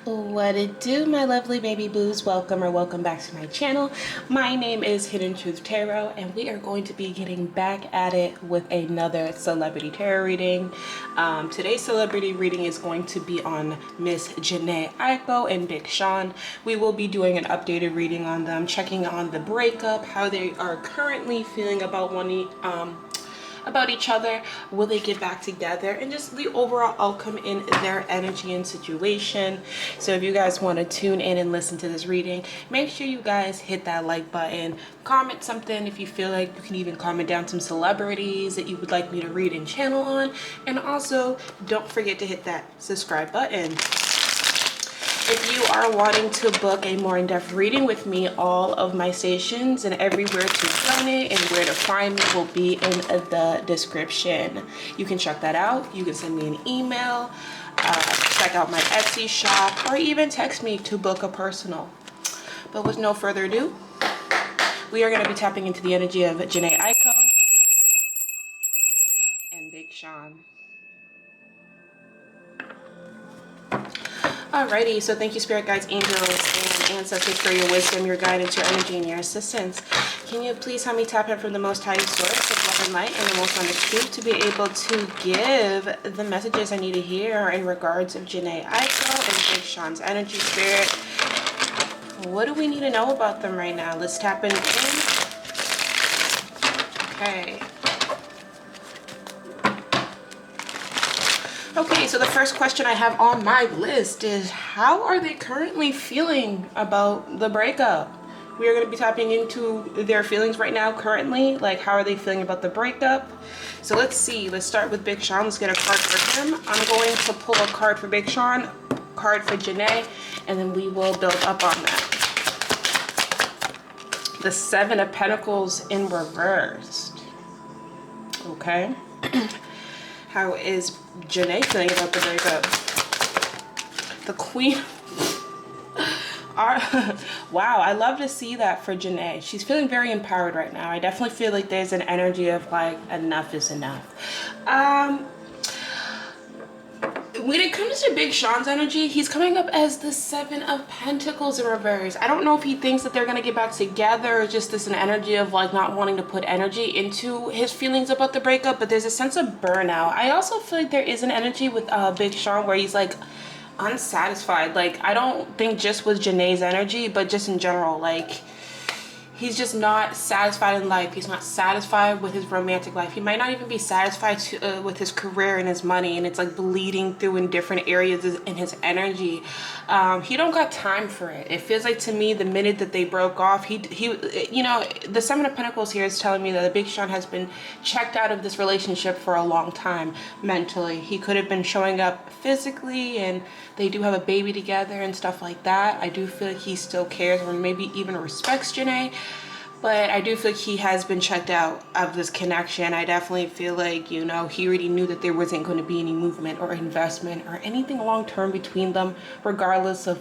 What it do, my lovely baby boos? Welcome back to my channel. My name is Hidden Truth Tarot, and we are going to be getting back at it with another celebrity tarot reading. Today's celebrity reading is going to be on Miss Jhene, Aiko, and Big Sean. We will be doing an updated reading on them, checking on the breakup, how they are currently feeling about about each other, will they get back together, and just the overall outcome in their energy and situation. So if you guys want to tune in and listen to this reading, make sure you guys hit that like button, comment something if you feel like. You can even comment down some celebrities that you would like me to read and channel on, and also don't forget to hit that subscribe button. If you are wanting to book a more in-depth reading with me, all of my stations and everywhere to join it and where to find me will be in the description. You can check that out. You can send me an email, check out my Etsy shop, or even text me to book a personal. But with no further ado, we are going to be tapping into the energy of Jhene, Aiko, and Big Sean. Alrighty, so thank you, spirit guides, angels, and ancestors for your wisdom, your guidance, your energy, and your assistance. Can you please help me tap in from the most highest source of love and light and the most honest truth to be able to give the messages I need to hear in regards of Jhene, Aiko, and Big Sean's energy, spirit? What do we need to know about them right now? Let's tap in. Okay. Okay, so the first question I have on my list is, how are they currently feeling about the breakup? We are going to be tapping into their feelings right now currently. Like, how are they feeling about the breakup? So let's see. Let's start with Big Sean. Let's get a card for him. I'm going to pull a card for Big Sean, card for Jhene, and then we will build up on that. The Seven of Pentacles in reverse. Okay. How is Jhene feeling about the breakup? The Queen. Wow, I love to see that for Jhene. She's feeling very empowered right now. I definitely feel like there's an energy of like, enough is enough. When it comes to Big Sean's energy, he's coming up as the Seven of Pentacles in reverse. I don't know if he thinks that they're going to get back together, or just this an energy of like not wanting to put energy into his feelings about the breakup, but there's a sense of burnout. I also feel like there is an energy with Big Sean where he's like unsatisfied. Like, I don't think just with Jhene's energy, but just in general, like, he's just not satisfied in life. He's not satisfied with his romantic life. He might not even be satisfied with his career and his money, and it's like bleeding through in different areas in his energy. He don't got time for it. It feels like to me the minute that they broke off, he you know, the Seven of Pentacles here is telling me that the Big Sean has been checked out of this relationship for a long time mentally. He could have been showing up physically, and they do have a baby together and stuff like that. I do feel like he still cares, or maybe even respects Jhene, but I do feel like he has been checked out of this connection. I definitely feel like, you know, he already knew that there wasn't going to be any movement or investment or anything long term between them, regardless of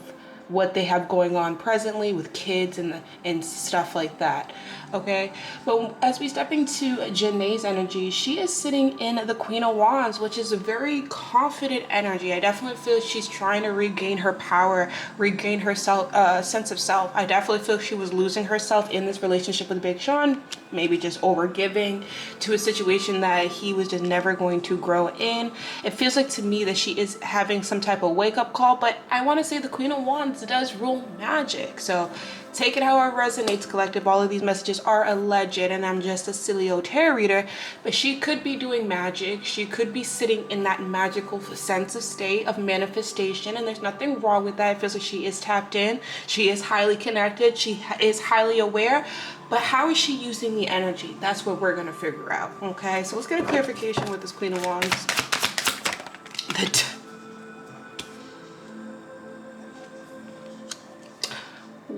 what they have going on presently with kids and stuff like that. Okay, but as we step into Jhene's energy, she is sitting in the Queen of Wands, which is a very confident energy. I definitely feel she's trying to regain her power, regain her sense of self. I definitely feel she was losing herself in this relationship with Big Sean, maybe just overgiving to a situation that he was just never going to grow in. It feels like to me that she is having some type of wake-up call, but I want to say the Queen of Wands does rule magic, so take it however it resonates, collective. All of these messages are alleged, and I'm just a silly old tarot reader, but she could be doing magic. She could be sitting in that magical sense of state of manifestation, and there's nothing wrong with that. It feels like she is tapped in. She is highly connected. She is highly aware, but how is she using the energy? That's what we're going to figure out, okay? So let's get a clarification with this Queen of Wands.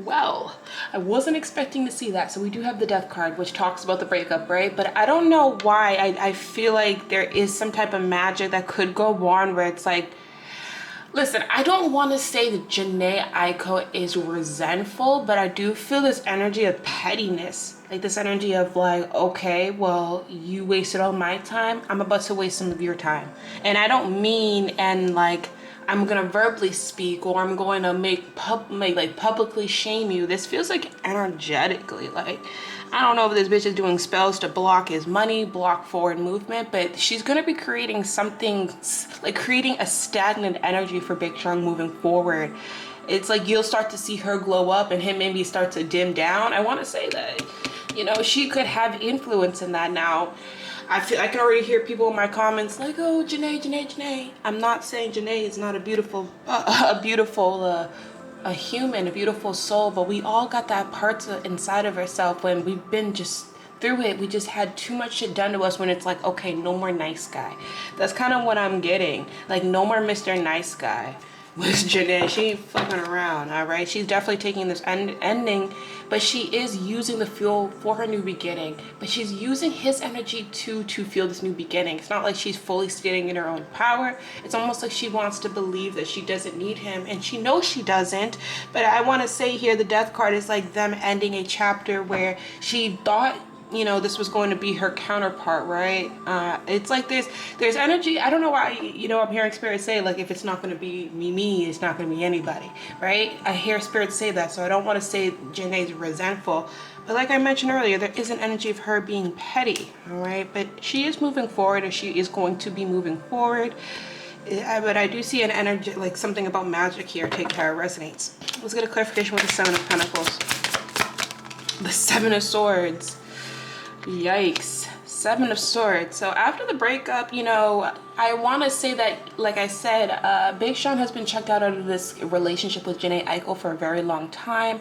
Well, I wasn't expecting to see that. So we do have the Death card, which talks about the breakup, right? But I don't know why. I feel like there is some type of magic that could go on where it's like, listen, I don't want to say that Jhene Aiko is resentful, but I do feel this energy of pettiness. Like this energy of like, okay, well, you wasted all my time. I'm about to waste some of your time. And I don't mean, and like, I'm gonna verbally speak, or I'm going to make publicly shame you. This feels like energetically, like, I don't know if this bitch is doing spells to block his money, block forward movement, but she's gonna be creating something, like creating a stagnant energy for Big Sean moving forward. It's like you'll start to see her glow up and him maybe start to dim down. I want to say that, you know, she could have influence in that now. I can already hear people in my comments like, oh, Jhene, Jhene, Jhene. I'm not saying Jhene is not a beautiful, a human, a beautiful soul, but we all got that part inside of ourselves when we've been just through it. We just had too much shit done to us when it's like, okay, no more nice guy. That's kind of what I'm getting. Like, no more Mr. Nice Guy. With Jhene, she ain't fucking around, all right? She's definitely taking this ending, but she is using the fuel for her new beginning. But she's using his energy to feel this new beginning. It's not like she's fully standing in her own power. It's almost like she wants to believe that she doesn't need him, and she knows she doesn't. But I want to say here, the death card is like them ending a chapter where she thought, you know, this was going to be her counterpart, right? It's like there's energy. I don't know why, you know, I'm hearing spirit say, like, if it's not going to be me, it's not going to be anybody, right? I hear spirit say that, so I don't want to say Jhene's resentful, but like I mentioned earlier, there is an energy of her being petty, all right? But she is moving forward, or she is going to be moving forward. But I do see an energy, like something about magic here. Take how it resonates. Let's get a clarification with the Seven of Pentacles, the Seven of Swords. Yikes. Seven of Swords. So after the breakup, you know, I want to say that, like I said, Big Sean has been checked out of this relationship with Jhene Aiko for a very long time.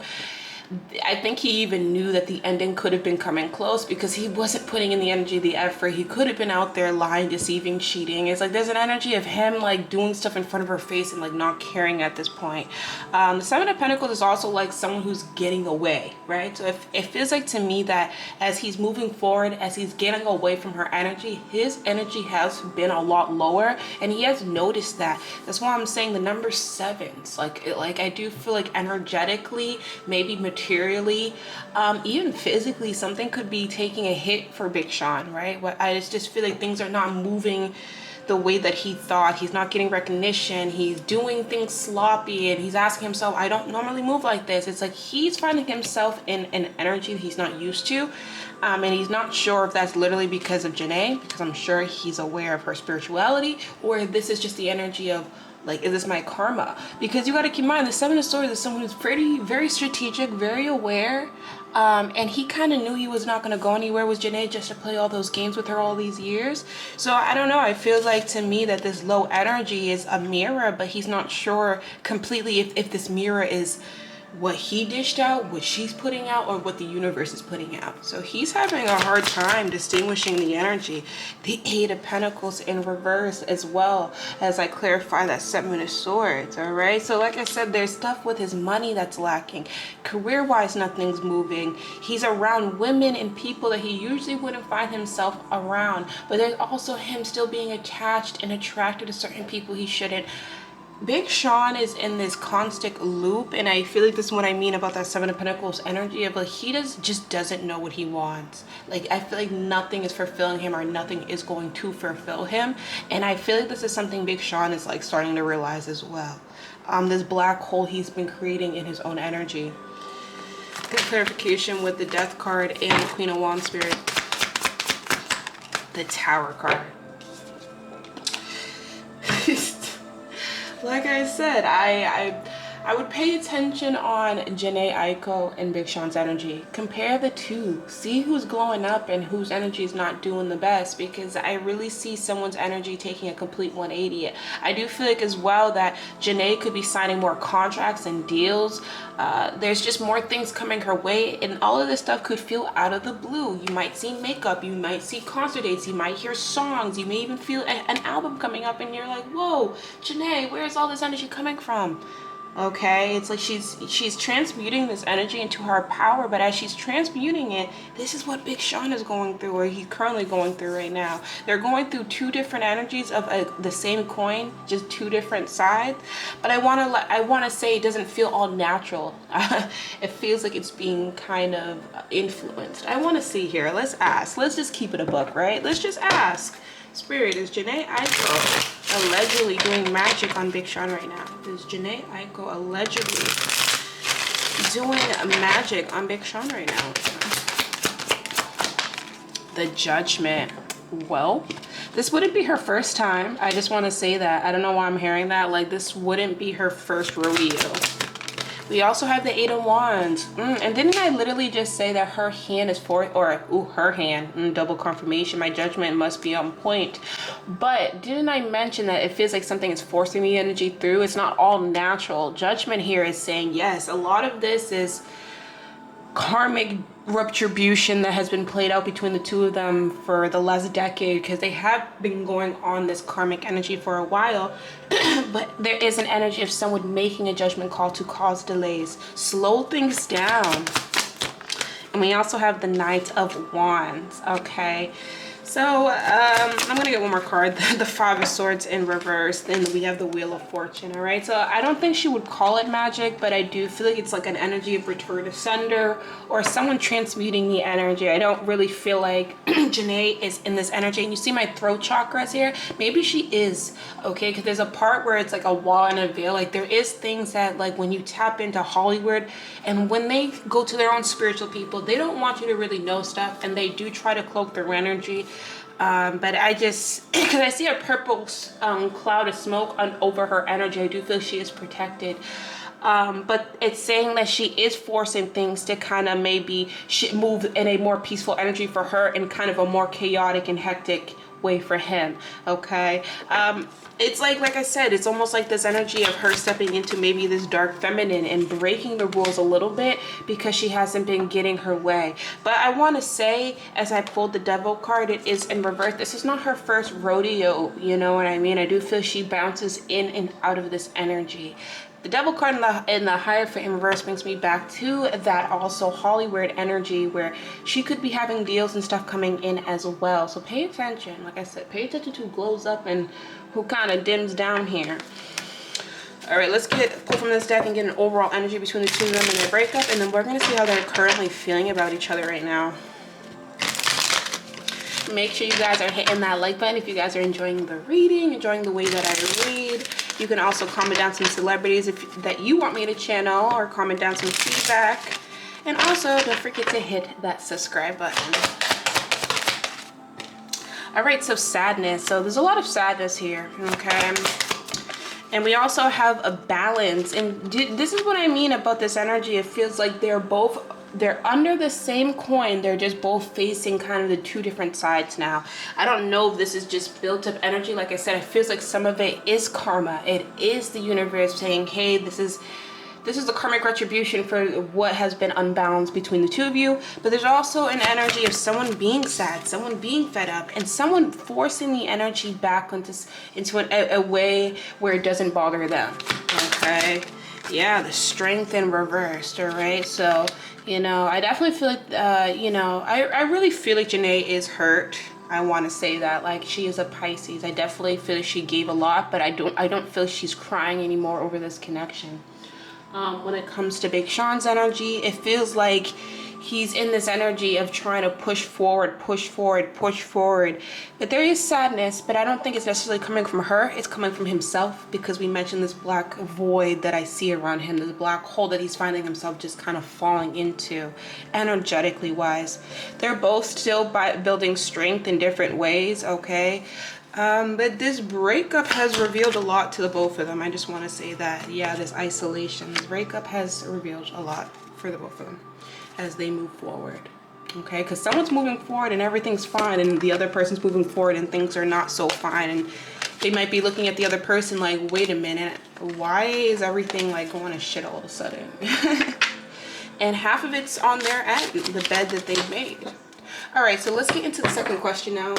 I think he even knew that the ending could have been coming close because he wasn't putting in the energy, the effort. He could have been out there lying, deceiving, cheating. It's like there's an energy of him like doing stuff in front of her face and like not caring at this point. The Seven of Pentacles is also like someone who's getting away, right? So it feels like to me that as he's moving forward, as he's getting away from her energy, his energy has been a lot lower, and he has noticed that. That's why I'm saying the number sevens. Like I do feel like energetically, maybe materially, even physically, something could be taking a hit for Big Sean, right? I just feel like things are not moving the way that he thought. He's not getting recognition. He's doing things sloppy, and he's asking himself, I don't normally move like this. It's like he's finding himself in an energy that he's not used to, and he's not sure if that's literally because of Jhene, because I'm sure he's aware of her spirituality, or if this is just the energy of, like, is this my karma? Because you got to keep in mind, the Seven of Swords is someone who's very strategic, very aware, and he kind of knew he was not going to go anywhere with Jhene just to play all those games with her all these years. So I don't know, I feel like to me that this low energy is a mirror, but he's not sure completely if this mirror is what he dished out, what she's putting out, or what the universe is putting out. So he's having a hard time distinguishing the energy. The Eight of Pentacles in reverse, as well as I clarify that Seven of Swords, all right? So like I said, there's stuff with his money that's lacking. Career-wise, nothing's moving. He's around women and people that he usually wouldn't find himself around. But there's also him still being attached and attracted to certain people he shouldn't. Big Sean is in this constant loop, and I feel like this is what I mean about that Seven of Pentacles energy of like he just doesn't know what he wants. Like I feel like nothing is fulfilling him, or nothing is going to fulfill him, and I feel like this is something Big Sean is like starting to realize as well. This black hole he's been creating in his own energy. Good clarification with the Death card and the Queen of Wands spirit. The Tower card. Like I said, I would pay attention on Jhene Aiko and Big Sean's energy. Compare the two. See who's glowing up and whose energy is not doing the best, because I really see someone's energy taking a complete 180. I do feel like as well that Jhene could be signing more contracts and deals. There's just more things coming her way, and all of this stuff could feel out of the blue. You might see makeup, you might see concert dates, you might hear songs, you may even feel an album coming up, and you're like, whoa, Jhene, where's all this energy coming from? Okay, it's like she's transmuting this energy into her power, but as she's transmuting it, this is what Big Sean is going through, or he's currently going through right now. They're going through two different energies of the same coin, just two different sides. But I want to say it doesn't feel all natural. It feels like it's being kind of influenced. I want to see here. Let's ask. Let's just keep it a book, right? Let's just ask. Spirit, is Jhene Aiko allegedly doing magic on Big Sean right now? Is Jhene Aiko allegedly doing magic on Big Sean right now? The Judgment. Well, this wouldn't be her first time. I just want to say that. I don't know why I'm hearing that. Like, this wouldn't be her first rodeo. We also have the Eight of Wands. And didn't I literally just say that her hand is for, or her hand, double confirmation. My judgment must be on point. But didn't I mention that it feels like something is forcing the energy through? It's not all natural. Judgment here is saying, yes, a lot of this is karmic retribution that has been played out between the two of them for the last decade, because they have been going on this karmic energy for a while. But there is an energy of someone making a judgment call to cause delays, slow things down. And we also have the Knight of Wands. Okay, so I'm gonna get one more card. The Five of Swords in reverse. Then we have the Wheel of Fortune. All right, so I don't think she would call it magic, but I do feel like it's like an energy of return asunder, or someone transmuting the energy. I don't really feel like Jhene is in this energy. And you see my throat chakras here? Maybe she is, okay? Because there's a part where it's like a wall and a veil. Like, there is things that, like, when you tap into Hollywood, and when they go to their own spiritual people, they don't want you to really know stuff, and they do try to cloak their energy. But I just, because I see a purple cloud of smoke over her energy, I do feel she is protected. But it's saying that she is forcing things to kind of maybe move in a more peaceful energy for her, and kind of a more chaotic and hectic way for him. Okay, it's like I said, it's almost like this energy of her stepping into maybe this dark feminine and breaking the rules a little bit because she hasn't been getting her way. But I want to say, as I pulled the Devil card, it is in reverse. This is not her first rodeo, you know what I mean? I do feel she bounces in and out of this energy. The Devil card in the Hierophant in reverse brings me back to that also Hollywood energy, where she could be having deals and stuff coming in as well. So pay attention. Like I said, pay attention to who glows up and who kind of dims down here. All right, let's pull from this deck and get an overall energy between the two of them and their breakup, and then we're going to see how they're currently feeling about each other right now. Make sure you guys are hitting that like button if you guys are enjoying the reading, enjoying the way that I read. You can also comment down some celebrities that you want me to channel, or comment down some feedback. And also, don't forget to hit that subscribe button. All right, so sadness. So there's a lot of sadness here, okay? And we also have a balance. And this is what I mean about this energy. It feels like they're under the same coin. They're just both facing kind of the two different sides now. I don't know if this is just built up energy. Like I said, it feels like some of it is karma. It is the universe saying, hey, this is the karmic retribution for what has been unbalanced between the two of you. But there's also an energy of someone being sad, someone being fed up, and someone forcing the energy back into a way where it doesn't bother them. Okay, yeah, the Strength in reversed. All right, so you know, I definitely feel like you know, I really feel like Jhene is hurt. I want to say that, like, she is a Pisces. I definitely feel like she gave a lot, but I don't feel she's crying anymore over this connection. When it comes to Big Sean's energy, it feels like he's in this energy of trying to push forward. But there is sadness, but I don't think it's necessarily coming from her. It's coming from himself, because we mentioned this black void that I see around him, this black hole that he's finding himself just kind of falling into, energetically wise. They're both still building strength in different ways, okay? But this breakup has revealed a lot to the both of them. I just want to say that, yeah, this isolation, this breakup has revealed a lot for the both of them as they move forward. Okay, because someone's moving forward and everything's fine, and the other person's moving forward and things are not so fine, and they might be looking at the other person like, wait a minute, why is everything like going to shit all of a sudden? And half of it's on their end, the bed that they've made. All right, so let's get into the second question now.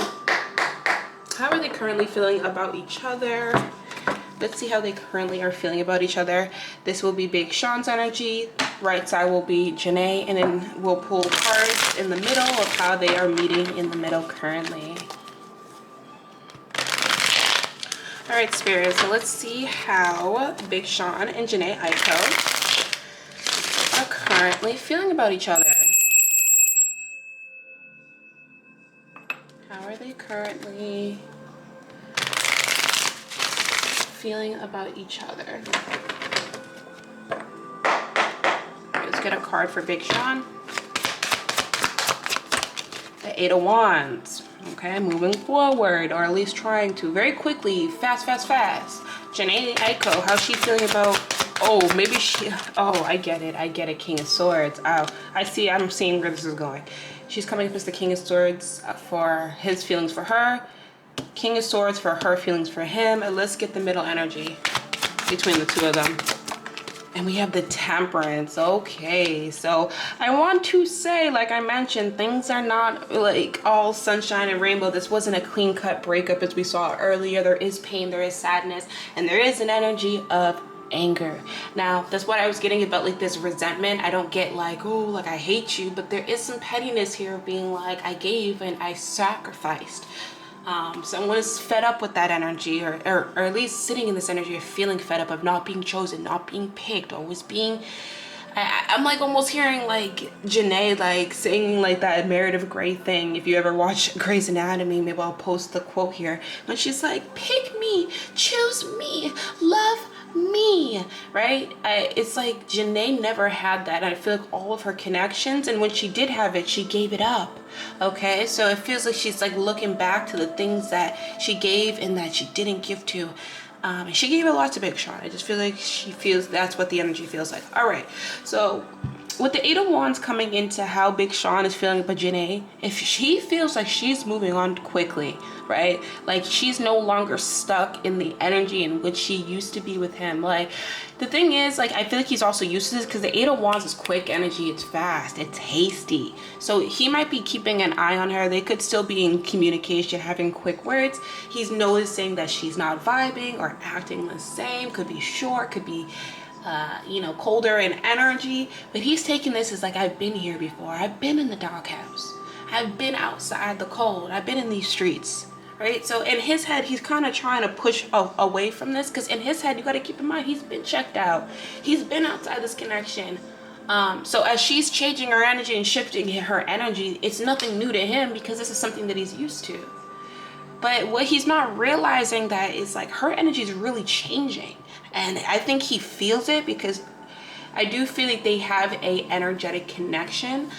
How are they currently feeling about each other? Let's see how they currently are feeling about each other. This will be Big Sean's energy. Right side will be Jhene, and then we'll pull cards in the middle of how they are meeting in the middle currently. All right, Spirit, so let's see how Big Sean and Jhene Aiko are currently feeling about each other. How are they currently feeling about each other? Let's get a card for Big Sean. The Eight of Wands. Okay, moving forward, or at least trying to. Very quickly, fast. Jhene, Aiko, how's she feeling about... Oh, maybe she... Oh, I get it. King of Swords. Oh, I'm seeing where this is going. She's coming up as the King of Swords for his feelings for her. King of Swords for her feelings for him. And let's get the middle energy between the two of them. And we have the Temperance. Okay, so I want to say, like I mentioned, things are not like all sunshine and rainbow. This wasn't a clean-cut breakup as we saw earlier. There is pain, there is sadness, and there is an energy of anger. Now, that's what I was getting about, like this resentment. I don't get like, oh, like I hate you, but there is some pettiness here of being like, I gave and I sacrificed. Someone is fed up with that energy, or at least sitting in this energy of feeling fed up, of not being chosen, not being picked, always being... I'm like almost hearing like Jhene like saying like that Meredith Grey thing. If you ever watch Grey's Anatomy, maybe I'll post the quote here. When she's like, pick me, choose me, love me, right? It's like Jhene never had that. And I feel like all of her connections, and when she did have it, she gave it up. Okay, so it feels like she's like looking back to the things that she gave and that she didn't give to. And she gave a lot to Big Sean. I just feel like she feels that's what the energy feels like. All right, so with the Eight of Wands coming into how Big Sean is feeling about Jhene, if she feels like she's moving on quickly, right? Like she's no longer stuck in the energy in which she used to be with him. Like the thing is, like I feel like he's also used to this because the Eight of Wands is quick energy. It's fast. It's hasty. So he might be keeping an eye on her. They could still be in communication, having quick words. He's noticing that she's not vibing or acting the same. Could be short. Could be you know, colder in energy, but he's taking this as like, I've been here before. I've been in the doghouse. I've been outside the cold. I've been in these streets, right? So in his head, he's kind of trying to push away from this, because in his head, you got to keep in mind, he's been checked out. He's been outside this connection. So as she's changing her energy and shifting her energy, it's nothing new to him because this is something that he's used to. But what he's not realizing that is like her energy is really changing. And I think he feels it because I do feel like they have a energetic connection.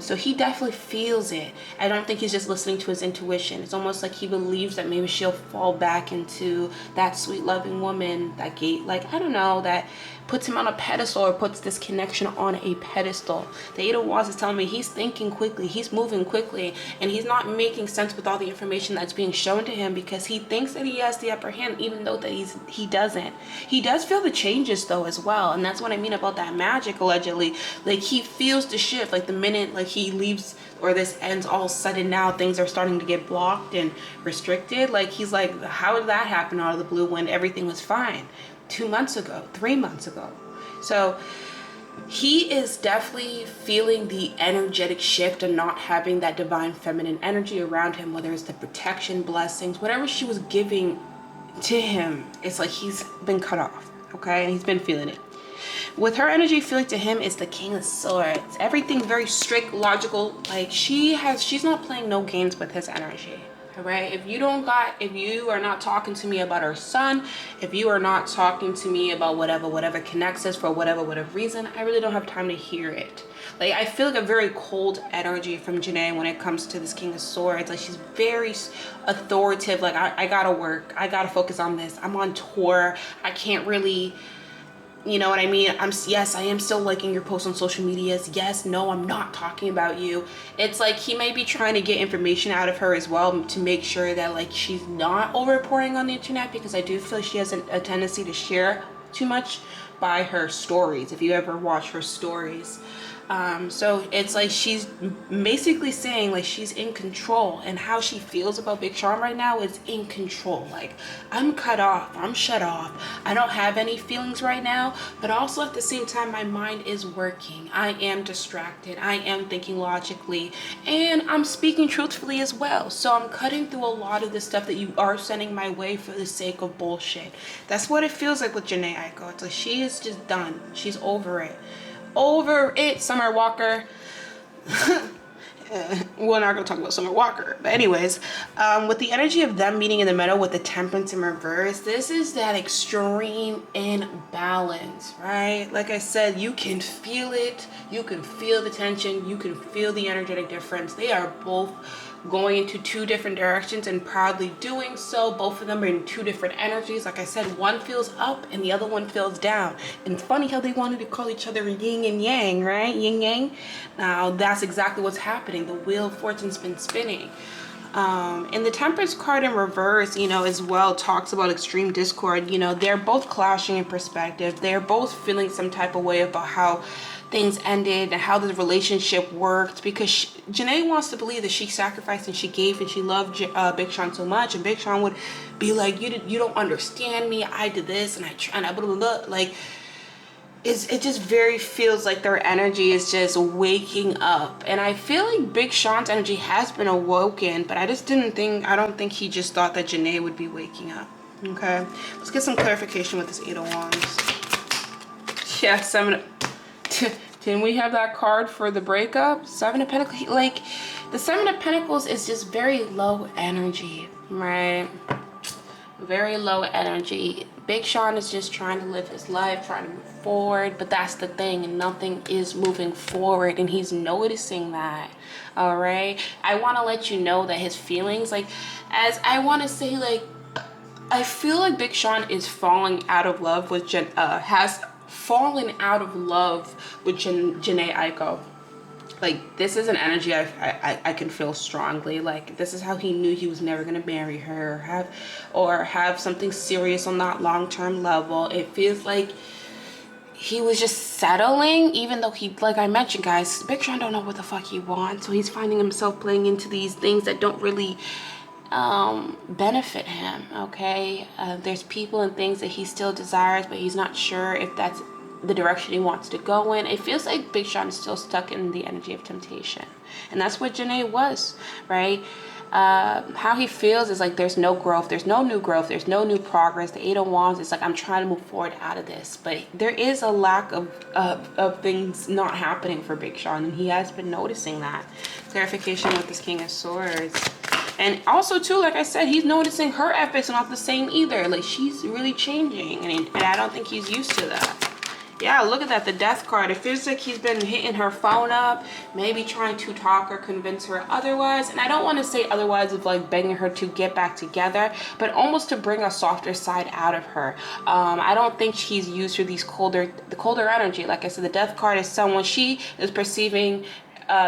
So he definitely feels it. I don't think he's just listening to his intuition. It's almost like he believes that maybe she'll fall back into that sweet loving woman, that gate, like, I don't know, that puts him on a pedestal or puts this connection on a pedestal. The Eight of Wands is telling me he's thinking quickly, he's moving quickly, and he's not making sense with all the information that's being shown to him because he thinks that he has the upper hand, even though that he doesn't. He does feel the changes though as well, and that's what I mean about that magic allegedly. Like he feels the shift, like the minute like he leaves or this ends, all sudden now things are starting to get blocked and restricted. Like he's like, how did that happen out of the blue when everything was fine 2 months ago, 3 months ago? So he is definitely feeling the energetic shift and not having that divine feminine energy around him, whether it's the protection, blessings, whatever she was giving to him. It's like he's been cut off, okay? And he's been feeling it. With her energy feeling to him is the King of Swords. Everything very strict, logical. Like she's not playing no games with his energy. All right, if you are not talking to me about our son, if you are not talking to me about whatever connects us for whatever reason, I really don't have time to hear it. Like I feel like a very cold energy from Jhene when it comes to this King of Swords. Like she's very authoritative. Like I gotta work, I gotta focus on this. I'm on tour. I can't really, you know what I mean? Yes, I am still liking your posts on social medias. Yes, no, I'm not talking about you. It's like he may be trying to get information out of her as well to make sure that like she's not over pouring on the internet, because I do feel like she has a tendency to share too much by her stories, if you ever watch her stories. So it's like she's basically saying like she's in control, and how she feels about Big Sean right now is in control. Like, I'm cut off, I'm shut off, I don't have any feelings right now, but also at the same time my mind is working. I am distracted, I am thinking logically, and I'm speaking truthfully as well. So I'm cutting through a lot of the stuff that you are sending my way for the sake of bullshit. That's what it feels like with Jhene Aiko. It's like she is just done. She's over it. Over it, Summer Walker. we're not going to talk about Summer Walker. But anyways, with the energy of them meeting in the middle with the Temperance in reverse, this is that extreme imbalance, right? Like I said, you can feel it. You can feel the tension. You can feel the energetic difference. They are both going into two different directions and proudly doing so. Both of them are in two different energies. Like I said, one feels up and the other one feels down. And it's funny how they wanted to call each other yin and yang, right? Yin yang. Now that's exactly what's happening. The wheel of fortune's been spinning. And the Temperance card in reverse, you know, as well talks about extreme discord. You know, they're both clashing in perspective. They're both feeling some type of way about how things ended and how the relationship worked, because Jhene wants to believe that she sacrificed and she gave and she loved Big Sean so much, and Big Sean would be like, you don't understand me, I did this and I blah blah blah. Like it just very feels like their energy is just waking up, and I feel like Big Sean's energy has been awoken, but I don't think he just thought that Jhene would be waking up. Okay, let's get some clarification with this Eight of Wands. Yeah, didn't we have that card for the breakup? Seven of Pentacles. Like, the Seven of Pentacles is just very low energy, right? Very low energy. Big Sean is just trying to live his life, trying to move forward, but that's the thing, and nothing is moving forward, and he's noticing that. All right, I want to let you know that his feelings, like, as I want to say, like, I feel like Big Sean is falling out of love with has fallen out of love with Jhene Aiko. Like, this is an energy I can feel strongly. Like, this is how he knew he was never gonna marry her or have something serious on that long-term level. It feels like he was just settling, even though he, like I mentioned, guys, Big Sean don't know what the fuck he wants, so he's finding himself playing into these things that don't really benefit him. Okay, there's people and things that he still desires, but he's not sure if that's the direction he wants to go in. It feels like Big Sean is still stuck in the energy of temptation, and that's what Jhene was, right? How he feels is like there's no growth, there's no new growth, there's no new progress. The Eight of Wands is like, I'm trying to move forward out of this, but there is a lack of things not happening for Big Sean, and he has been noticing that. Clarification with this King of Swords. And also too, like I said, he's noticing her efforts are not the same either. Like, she's really changing, and I don't think he's used to that. Yeah, look at that, the Death card. It feels like he's been hitting her phone up, maybe trying to talk or convince her otherwise. And I don't want to say otherwise of like begging her to get back together, but almost to bring a softer side out of her. I don't think she's used to the colder energy. Like I said, the Death card is someone, she is perceiving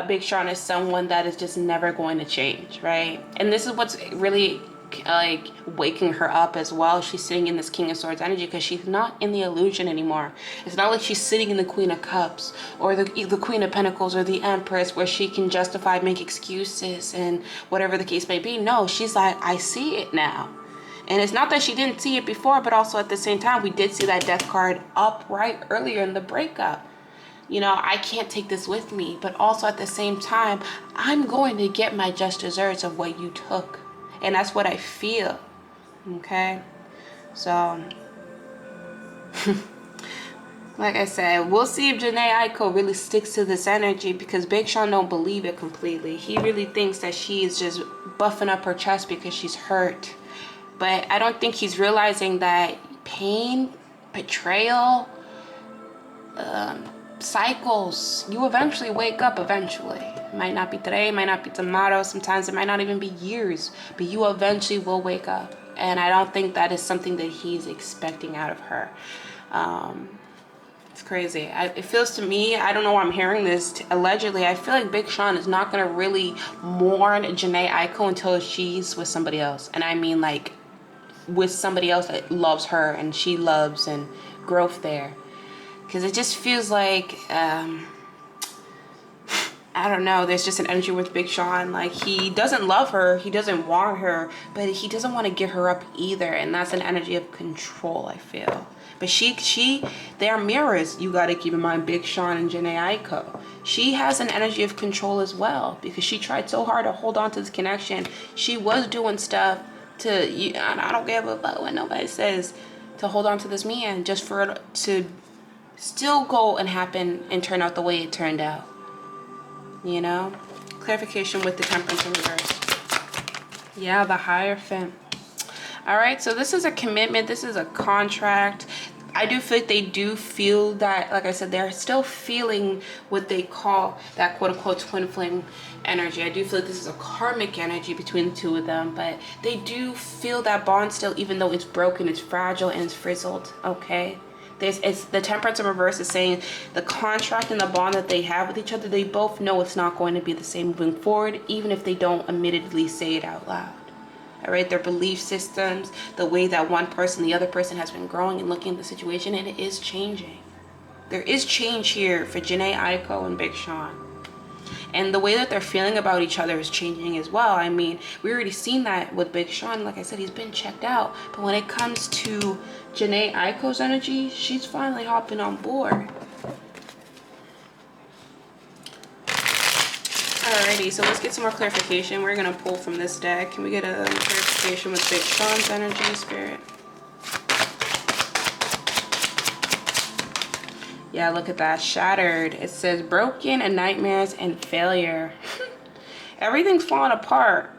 Big Sean as someone that is just never going to change, right? And this is what's really like waking her up as well. She's sitting in this King of Swords energy because she's not in the illusion anymore. It's not like she's sitting in the Queen of Cups or the Queen of Pentacles or the Empress, where she can justify, make excuses and whatever the case may be. No, she's like, I see it now. And it's not that she didn't see it before, but also at the same time, we did see that Death card up right earlier in the breakup. You know, I can't take this with me, but also at the same time, I'm going to get my just desserts of what you took. And that's what I feel. Okay? So, like I said, we'll see if Jhene Aiko really sticks to this energy, because Big Sean don't believe it completely. He really thinks that she is just buffing up her chest because she's hurt. But I don't think he's realizing that pain, betrayal, cycles, you eventually wake up eventually. It might not be today, it might not be tomorrow, sometimes it might not even be years, but you eventually will wake up. And I don't think that is something that he's expecting out of her. It's crazy. It feels to me, I don't know why I'm hearing this, allegedly, I feel like Big Sean is not going to really mourn Jhene Aiko until she's with somebody else. And I mean like with somebody else that loves her and she loves, and growth there. Because it just feels like, I don't know, there's just an energy with Big Sean. Like, he doesn't love her, he doesn't want her, but he doesn't want to give her up either. And that's an energy of control, I feel. But they're mirrors, you got to keep in mind, Big Sean and Jhene Aiko. She has an energy of control as well, because she tried so hard to hold on to this connection. She was doing stuff I don't give a fuck what nobody says, to hold on to this man, just for it to still go and happen and turn out the way it turned out. You know? Clarification with the Temperance in reverse. Yeah, the Hierophant. All right, so this is a commitment. This is a contract. I do feel like they do feel that, like I said, they're still feeling what they call that quote-unquote twin flame energy. I do feel like this is a karmic energy between the two of them, but they do feel that bond still, even though it's broken, it's fragile, and it's frizzled, okay? It's the Temperance in reverse is saying the contract and the bond that they have with each other, they both know it's not going to be the same moving forward, even if they don't admittedly say it out loud. All right, their belief systems, the way that one person, the other person has been growing and looking at the situation, and it is changing. There is change here for Jhene, Aiko, and Big Sean. And the way that they're feeling about each other is changing as well. I mean, we already seen that with Big Sean. Like I said, he's been checked out. But when it comes to Jhene, Aiko's energy, she's finally hopping on board. Alrighty, so let's get some more clarification. We're going to pull from this deck. Can we get a clarification with Big Sean's energy, Spirit? Yeah, look at that. Shattered. It says broken and nightmares and failure. Everything's falling apart.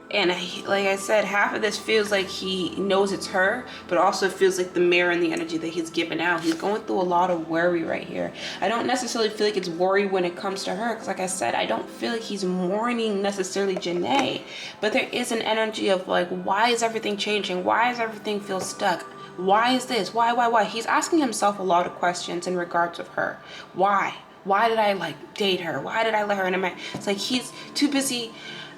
And like I said, half of this feels like he knows it's her, but also feels like the mirror and the energy that he's given out. He's going through a lot of worry right here. I don't necessarily feel like it's worry when it comes to her, because like I said, I don't feel like he's mourning necessarily Jhene, but there is an energy of like, why is everything changing? Why does everything feel stuck? Why is this? Why? He's asking himself a lot of questions in regards of her. Why? Why did I like date her? Why did I let her into my... It's like he's too busy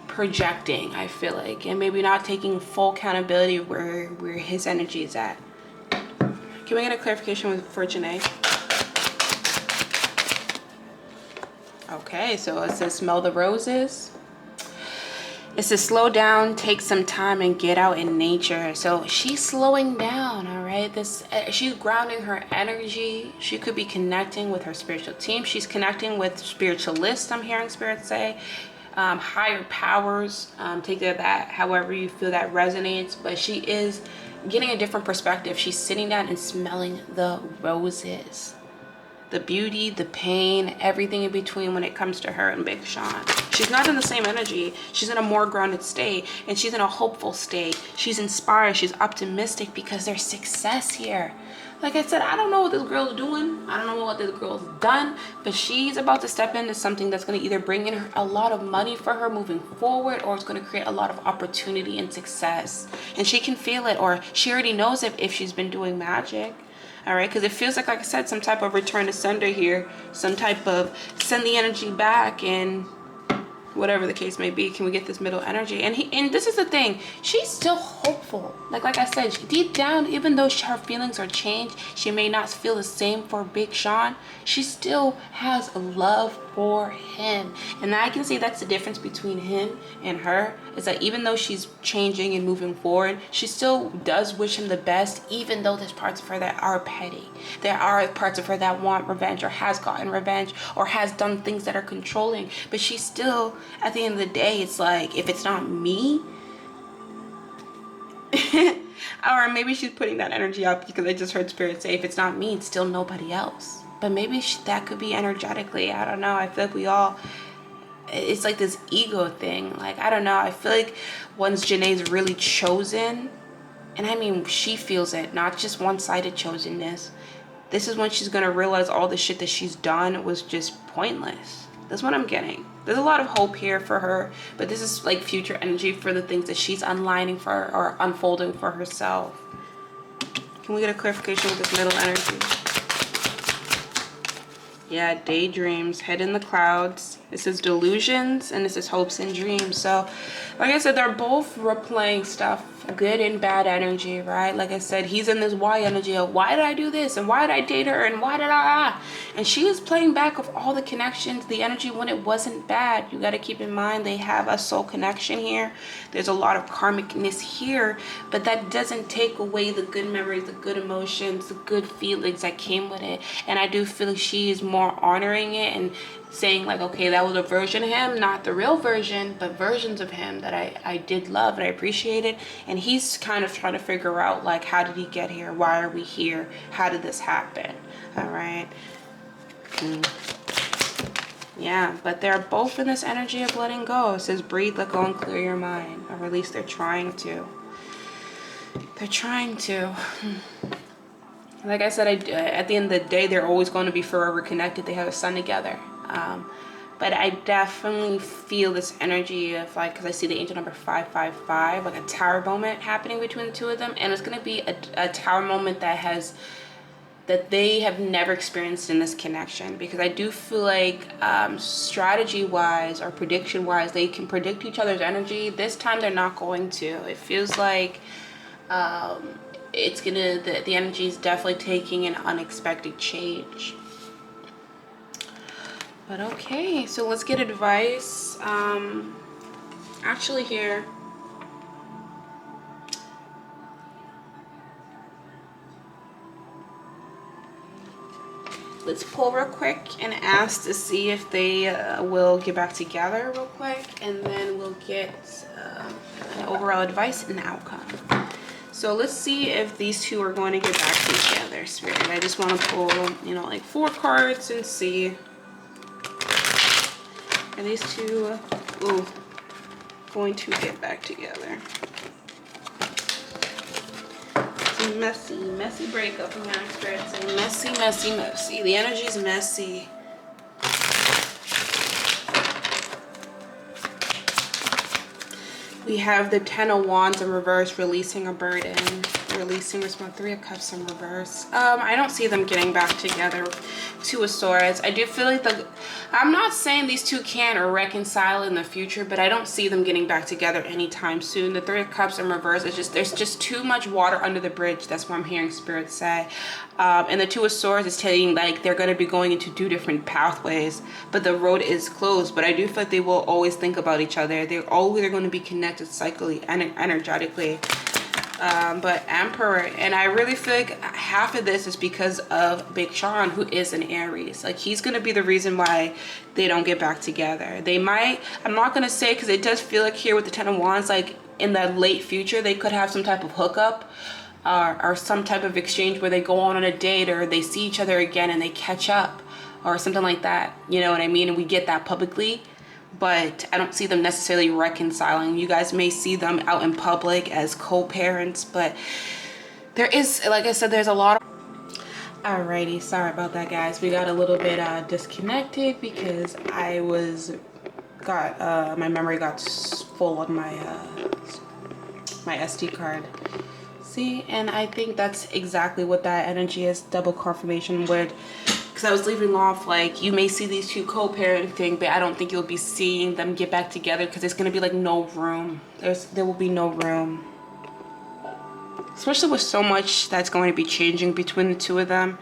projecting, I feel like, and maybe not taking full accountability where his energy is at. Can we get a clarification for Jhene? Okay, so it says smell the roses. It says slow down, take some time, and get out in nature. So she's slowing down, all right? She's grounding her energy. She could be connecting with her spiritual team. She's connecting with spiritualists, I'm hearing Spirit say. Higher powers, take that however you feel that resonates. But she is getting a different perspective. She's sitting down and smelling the roses. The beauty, the pain, everything in between when it comes to her and Big Sean. She's not in the same energy. She's in a more grounded state, and she's in a hopeful state. She's inspired. She's optimistic because there's success here. Like I said, I don't know what this girl's doing. I don't know what this girl's done, but she's about to step into something that's going to either bring in a lot of money for her moving forward, or it's going to create a lot of opportunity and success. And she can feel it, or she already knows it if she's been doing magic. All right, because it feels like I said, some type of return to sender here, some type of send the energy back, and whatever the case may be. Can we get this middle energy? And this is the thing, she's still hopeful. Like I said, deep down, even though her feelings are changed, she may not feel the same for Big Sean, she still has a love for him. And I can see that's the difference between him and her, is that even though she's changing and moving forward, she still does wish him the best, even though there's parts of her that are petty. There are parts of her that want revenge, or has gotten revenge, or has done things that are controlling. But she still, at the end of the day, it's like, if it's not me, or maybe she's putting that energy out because I just heard Spirit say, if it's not me, it's still nobody else. But maybe that could be energetically, I don't know. I feel like we all, it's like this ego thing. Like, I don't know. I feel like once Jhene's really chosen, and I mean, she feels it, not just one-sided chosenness. This is when she's going to realize all the shit that she's done was just pointless. That's what I'm getting. There's a lot of hope here for her, but this is like future energy for the things that she's unlining for her, or unfolding for herself. Can we get a clarification with this middle energy? Yeah, daydreams, head in the clouds. This is delusions, and this is hopes and dreams. So, like I said, they're both replaying stuff, good and bad energy, right? Like I said, he's in this why energy of, why did I do this? And why did I date her? And why did I? And she is playing back of all the connections, the energy when it wasn't bad. You got to keep in mind, they have a soul connection here. There's a lot of karmicness here, but that doesn't take away the good memories, the good emotions, the good feelings that came with it. And I do feel like she is more honoring it and saying like, okay, that was a version of him, not the real version, but versions of him that I did love and I appreciated. And he's kind of trying to figure out like, how did he get here? Why are we here? How did this happen? All right. Yeah, but they're both in this energy of letting go. It says breathe, let go, and clear your mind. Or at least they're trying to. They're trying to. Like I said, at the end of the day, they're always going to be forever connected. They have a son together. But I definitely feel this energy of like, because I see the angel number 555, like a tower moment happening between the two of them. And it's going to be a tower moment that they have never experienced in this connection. Because I do feel like strategy-wise or prediction-wise, they can predict each other's energy. This time they're not going to. It feels like it's gonna, the energy is definitely taking an unexpected change. But okay, so let's get advice. Actually here, let's pull real quick and ask to see if they will get back together real quick, and then we'll get an overall advice and outcome. So let's see if these two are going to get back together, Spirit. I just want to pull, you know, like 4 cards and see. Are these two going to get back together? It's a messy breakup. Yeah, Spirit saying messy. The energy's messy. We have the 10 of Wands in reverse, releasing a burden, releasing response. 3 of Cups in reverse. I don't see them getting back together. 2 of Swords. I do feel like I'm not saying these two can't reconcile in the future, but I don't see them getting back together anytime soon. The 3 of Cups in reverse is just, there's just too much water under the bridge. That's what I'm hearing Spirit say. And the 2 of Swords is telling like they're going to be going into 2 different pathways, but the road is closed. But I do feel like they will always think about each other. They're always going to be connected psychically and energetically. But Emperor, and I really feel like half of this is because of Big Sean, who is an Aries. Like, he's going to be the reason why they don't get back together. They might, I'm not going to say, because it does feel like here with the 10 of Wands, like in the late future, they could have some type of hookup or some type of exchange where they go on a date or they see each other again and they catch up or something like that. You know what I mean? And we get that publicly. But I don't see them necessarily reconciling. You guys may see them out in public as co-parents, but there is, like I said, there's a lot of... Alrighty, sorry about that, guys. We got a little bit disconnected because I my memory got full on my my SD card. See, and I think that's exactly what that energy is. Double confirmation would... Because I was leaving off, like, you may see these two co-parenting, but I don't think you'll be seeing them get back together because it's going to be like no room. There will be no room. Especially with so much that's going to be changing between the two of them.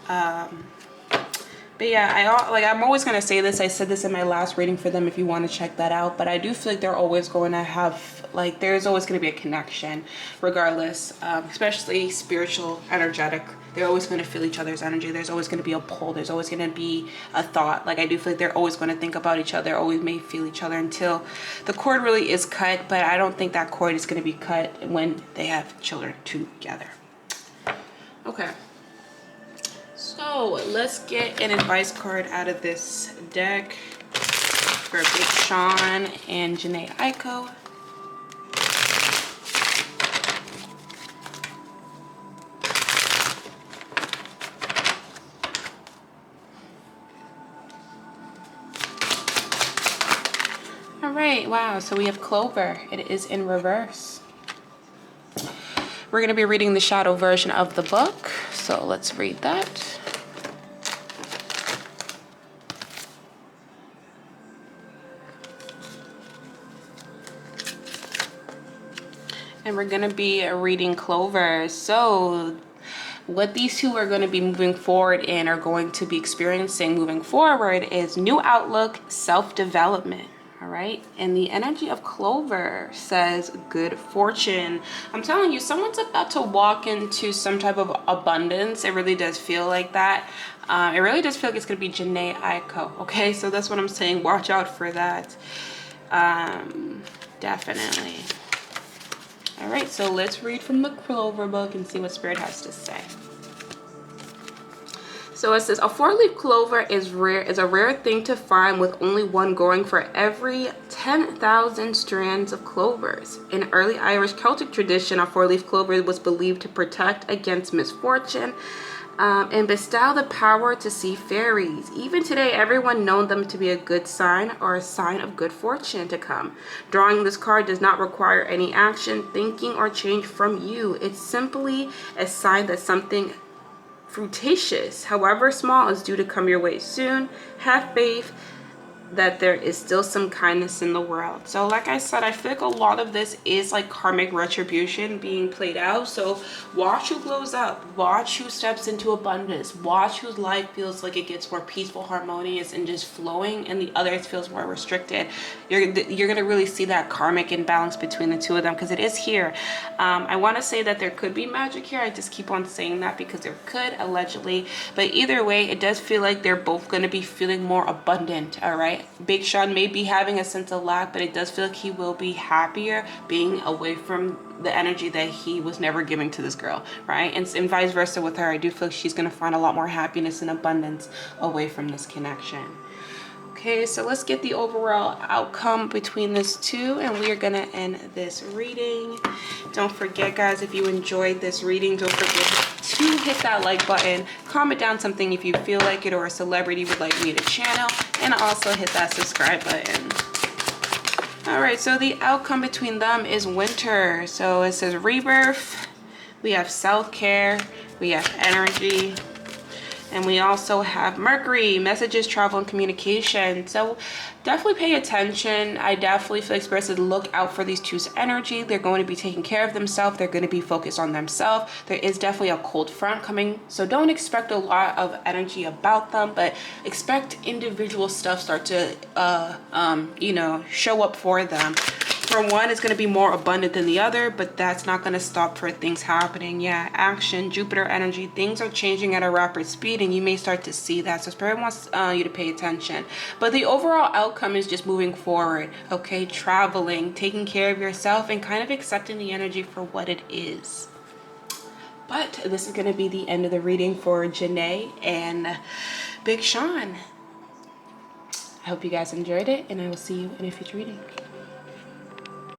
But yeah, I'm always going to say this. I said this in my last reading for them if you want to check that out. But I do feel like they're always going to have, like, there's always going to be a connection regardless, especially spiritual, energetic. They're always going to feel each other's energy. There's always going to be a pull. There's always going to be a thought. Like, I do feel like they're always going to think about each other, always may feel each other until the cord really is cut. But I don't think that cord is going to be cut when they have children together. Okay. So let's get an advice card out of this deck for Big Sean and Jhene Aiko. All right, wow, so we have Clover. It is in reverse. We're going to be reading the shadow version of the book, so let's read that. And we're going to be reading Clover. So what these two are going to be moving forward in, are going to be experiencing moving forward, is new outlook, self-development. All right. And the energy of Clover says good fortune. I'm telling you, someone's about to walk into some type of abundance. It really does feel like that. It really does feel like it's going to be Jhene Aiko. Okay. So that's what I'm saying. Watch out for that. Definitely. All right, so let's read from the Clover book and see what Spirit has to say. So it says a 4-leaf clover is a rare thing to find, with only one growing for every 10,000 strands of clovers. In early Irish Celtic tradition, a 4-leaf clover was believed to protect against misfortune and bestow the power to see fairies. Even today, everyone knows them to be a good sign or a sign of good fortune to come. Drawing this card does not require any action, thinking, or change from you. It's simply a sign that something fruitatious, however small, is due to come your way soon. Have faith that there is still some kindness in the world. So like I said, I feel like a lot of this is like karmic retribution being played out. So watch who glows up, watch who steps into abundance, watch whose life feels like it gets more peaceful, harmonious, and just flowing, and the others feels more restricted. You're gonna really see that karmic imbalance between the two of them, because it is here. I want to say that there could be magic here. I just keep on saying that because there could, allegedly, but either way, it does feel like they're both going to be feeling more abundant. All right, Big Sean may be having a sense of lack, but it does feel like he will be happier being away from the energy that he was never giving to this girl, right? And vice versa with her. I do feel like she's going to find a lot more happiness and abundance away from this connection. Okay, so let's get the overall outcome between this two, and we are going to end this reading. Don't forget, guys, if you enjoyed this reading, don't forget to hit that like button, comment down something if you feel like it or a celebrity would like me to channel, and also hit that subscribe button. All right, so the outcome between them is winter. So it says rebirth, we have self-care, we have energy, and we also have Mercury, messages, travel, and communication. So definitely pay attention. I definitely feel like Spirit says look out for these two's energy. They're going to be taking care of themselves. They're going to be focused on themselves. There is definitely a cold front coming. So don't expect a lot of energy about them, but expect individual stuff start to, show up for them. For one, it's going to be more abundant than the other, but that's not going to stop for things happening. Yeah, action, Jupiter energy, things are changing at a rapid speed, and you may start to see that. So Spirit wants you to pay attention. But the overall outcome is just moving forward, okay? Traveling, taking care of yourself, and kind of accepting the energy for what it is. But this is going to be the end of the reading for Jhene and Big Sean. I hope you guys enjoyed it, and I will see you in a future reading.